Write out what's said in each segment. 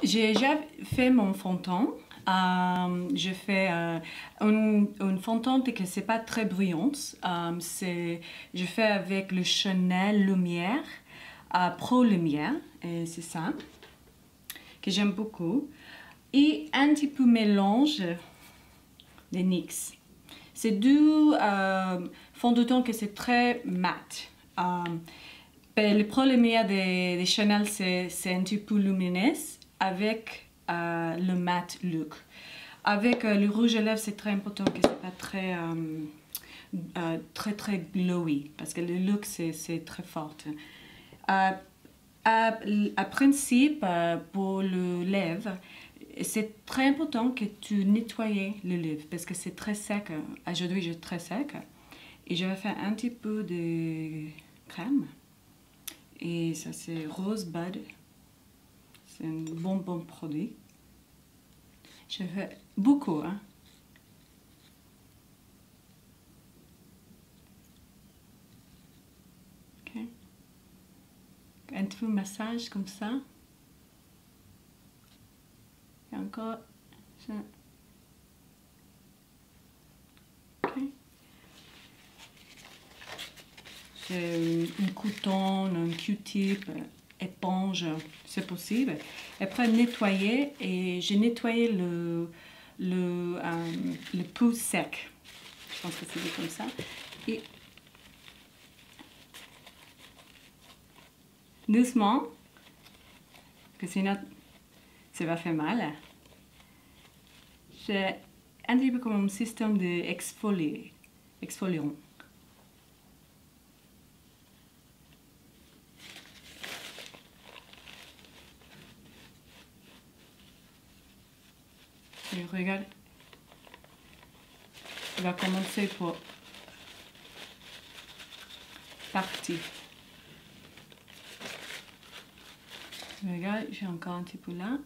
J'ai déjà fait mon fond de teint. Je fais un fond de teint que c'est pas très brillante. Je fais avec le Chanel Lumière, Pro Lumière, et c'est ça que j'aime beaucoup. Et un petit peu mélange de NYX. C'est du fond de teint que c'est très mat. Le Pro Lumière de Chanel, c'est un petit peu lumineux avec le matte look. Avec le rouge à lèvres, c'est très important que c'est pas très glowy parce que le look c'est très fort. À principe, pour le lèvre, c'est très important que tu nettoies le lèvre parce que c'est très sec. Aujourd'hui, j'ai très sec. Et je vais faire un petit peu de crème. Et ça, c'est Rosebud. C'est un bon produit. Je fais beaucoup, hein. Ok. Un petit peu de massage comme ça. Et encore. Ça. Ok. J'ai un coton, un Q-tip, éponge, c'est possible. Après, nettoyer. Et j'ai nettoyé le pouce sec. Je pense que c'est dit comme ça. Et doucement, que sinon ça va faire mal. J'ai un petit peu comme un système d'exfoliant. Et regarde, on va commencer pour partie. Regarde, j'ai encore un petit peu là.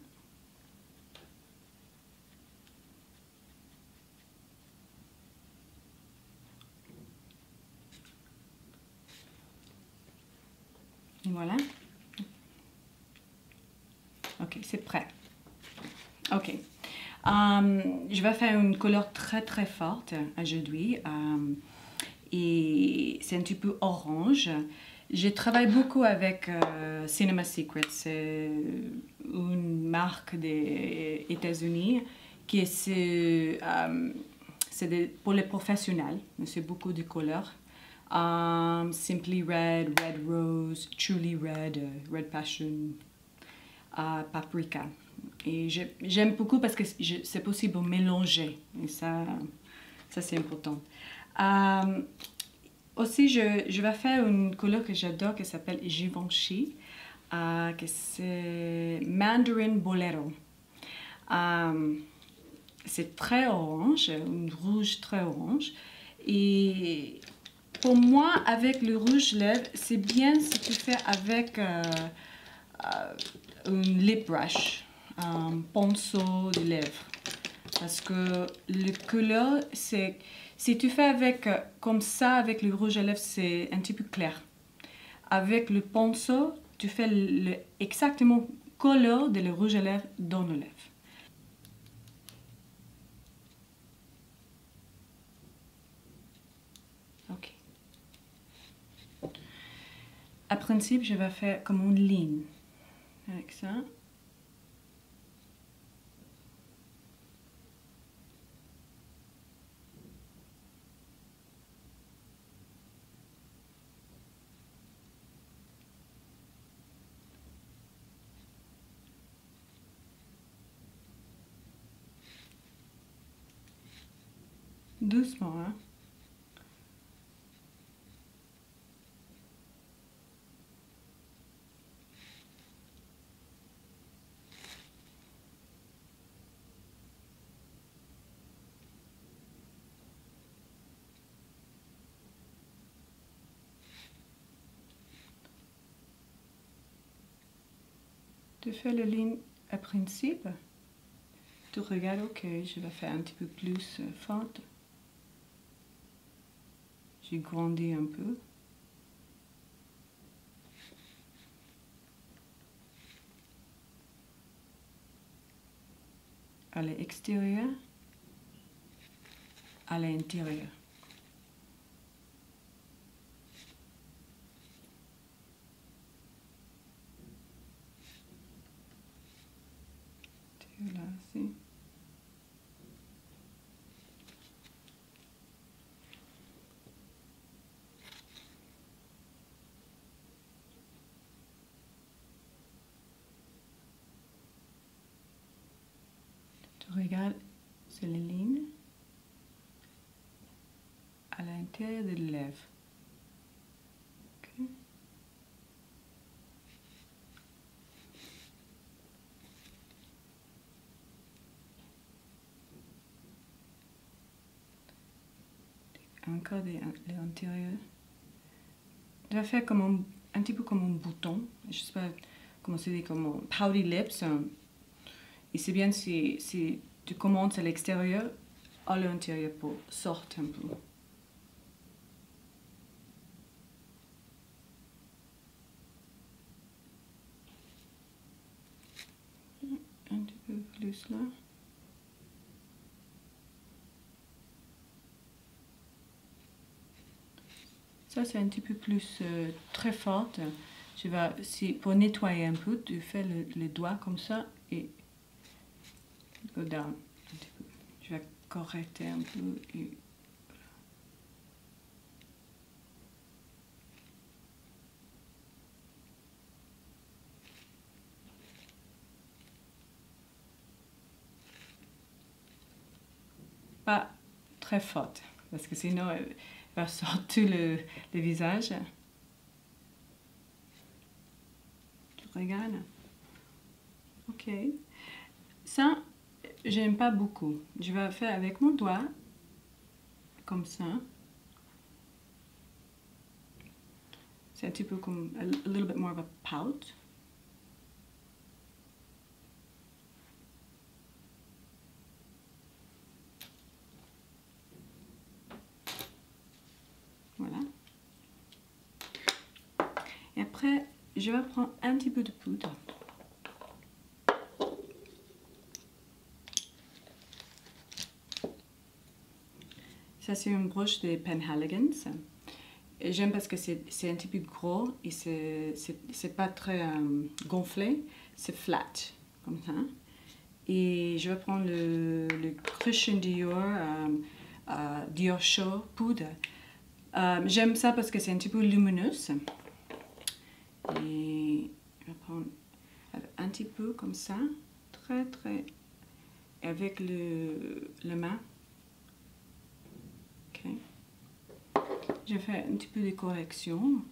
Voilà. Ok, c'est prêt. Ok. Je vais faire une couleur très forte aujourd'hui. Et c'est un petit peu orange. Je travaille beaucoup avec Cinema Secret. C'est une marque des États-Unis qui est pour les professionnels. C'est beaucoup de couleurs. Simply Red, Red Rose, Truly Red, Red Passion, Paprika. Et j'aime beaucoup parce que c'est possible de mélanger. Et ça c'est important. Aussi, je vais faire une couleur que j'adore qui s'appelle Givenchy, que c'est Mandarin Bolero. C'est très orange, un rouge très orange. Et pour moi, avec le rouge lèvres, c'est bien si tu fais avec un lip brush, un pinceau de lèvres. Parce que le couleur, c'est... Si tu fais avec comme ça, avec le rouge à lèvres, c'est un petit peu clair. Avec le pinceau, tu fais exactement couleur de le rouge à lèvres dans nos lèvres. Ok. À principe, je vais faire comme une ligne avec ça. Doucement, hein. Tu fais la ligne à principe. Tu regardes, ok, je vais faire un petit peu plus forte. J'ai grandi un peu. à l'extérieur, à l'intérieur. Là, aussi. Tu regardes sur les lignes à l'intérieur des lèvres. Okay. Encore l'intérieur. Je vais faire comme un petit peu comme un bouton. Je ne sais pas comment c'est dit, comme un pouty lips. Et c'est bien si tu commences à l'extérieur, à l'intérieur pour sortir un peu. Un petit peu plus là. Ça, c'est un petit peu plus très forte. Je vais, pour nettoyer un peu, tu fais le doigt comme ça et go down un petit peu. Je vais correcter un peu et pas très forte parce que sinon elle va sortir le visage. Tu regardes? Ok. Ça, j'aime pas beaucoup. Je vais faire avec mon doigt, comme ça. C'est un petit peu comme a little bit more of a pout. Voilà. Et après, je vais prendre un petit peu de poudre. Ça, c'est une broche de Penhaligon's. J'aime parce que c'est un petit peu gros et c'est pas très gonflé, c'est flat, comme ça. Et je vais prendre le Christian Dior, Dior Show poudre. J'aime ça parce que c'est un petit peu lumineux. Et je vais prendre un petit peu comme ça, très très, avec la main. Ok. Je fais un petit peu de correction.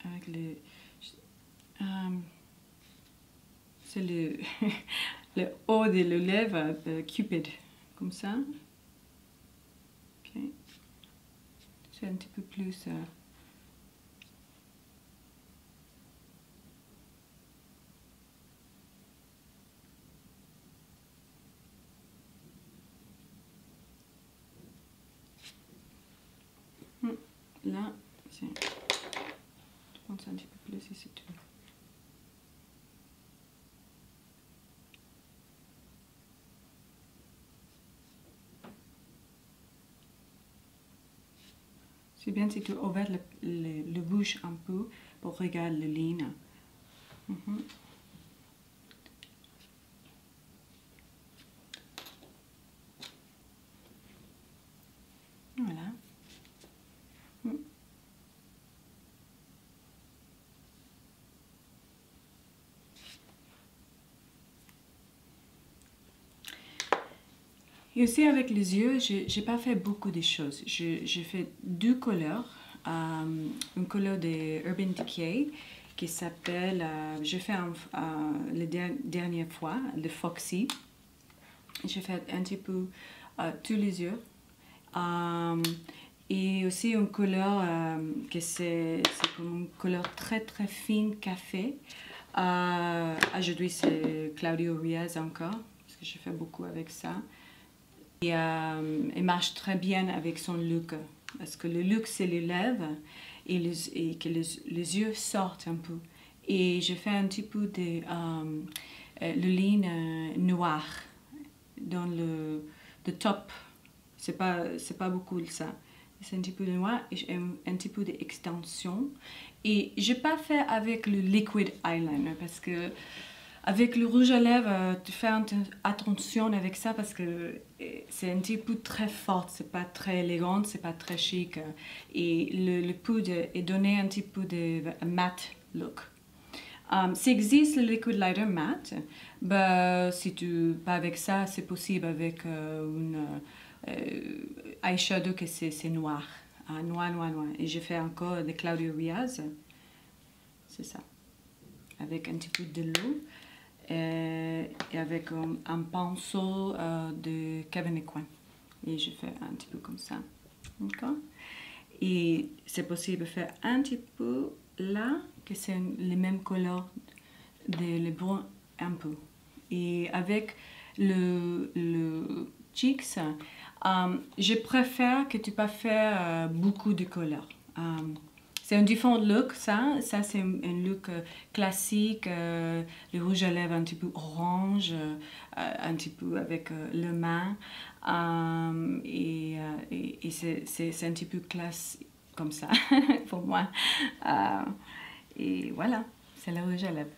Avec c'est le haut de la lèvre, Cupid, comme ça. Ok. C'est un petit peu plus. Là, je pense un petit peu plus ici. C'est bien si tu ouvres le bouche un peu pour regarder les lignes. Voilà. Et aussi avec les yeux, j'ai pas fait beaucoup de choses. J'ai fait deux couleurs. Une couleur de Urban Decay qui s'appelle, j'ai fait la dernière fois, le Foxy. J'ai fait un petit peu tous les yeux. Et aussi une couleur que c'est comme une couleur très très fine café. Aujourd'hui c'est Claudio Riaz encore, parce que je fais beaucoup avec ça. Et il marche très bien avec son look, parce que le look c'est les lèvres et que les yeux sortent un peu. Et je fais un petit peu de le ligne noir dans le top. C'est pas beaucoup ça. C'est un petit peu de noir et un petit peu d'extension. Et je n'ai pas fait avec le liquid eyeliner parce que avec le rouge à lèvres, tu fais attention avec ça parce que c'est un petit peu très fort, c'est pas très élégant, c'est pas très chic. Et le poudre est donné un petit peu de matte look. S'il existe le liquid liner matte, bah, si tu pas avec ça, c'est possible avec une eyeshadow que c'est noir. Noir. Et je fais encore de Claudio Riaz. C'est ça. Avec un petit peu de l'eau. Et avec un pinceau de Kevyn Aucoin. Et je fais un petit peu comme ça. D'accord? Et c'est possible de faire un petit peu là, que c'est les mêmes couleurs le brun un peu. Et avec le cheeks, je préfère que tu pas faire beaucoup de couleurs. C'est un différent look, ça c'est un look classique, le rouge à lèvres un petit peu orange, un petit peu avec le main, et c'est un petit peu classe comme ça pour moi. Et voilà, c'est le rouge à lèvres.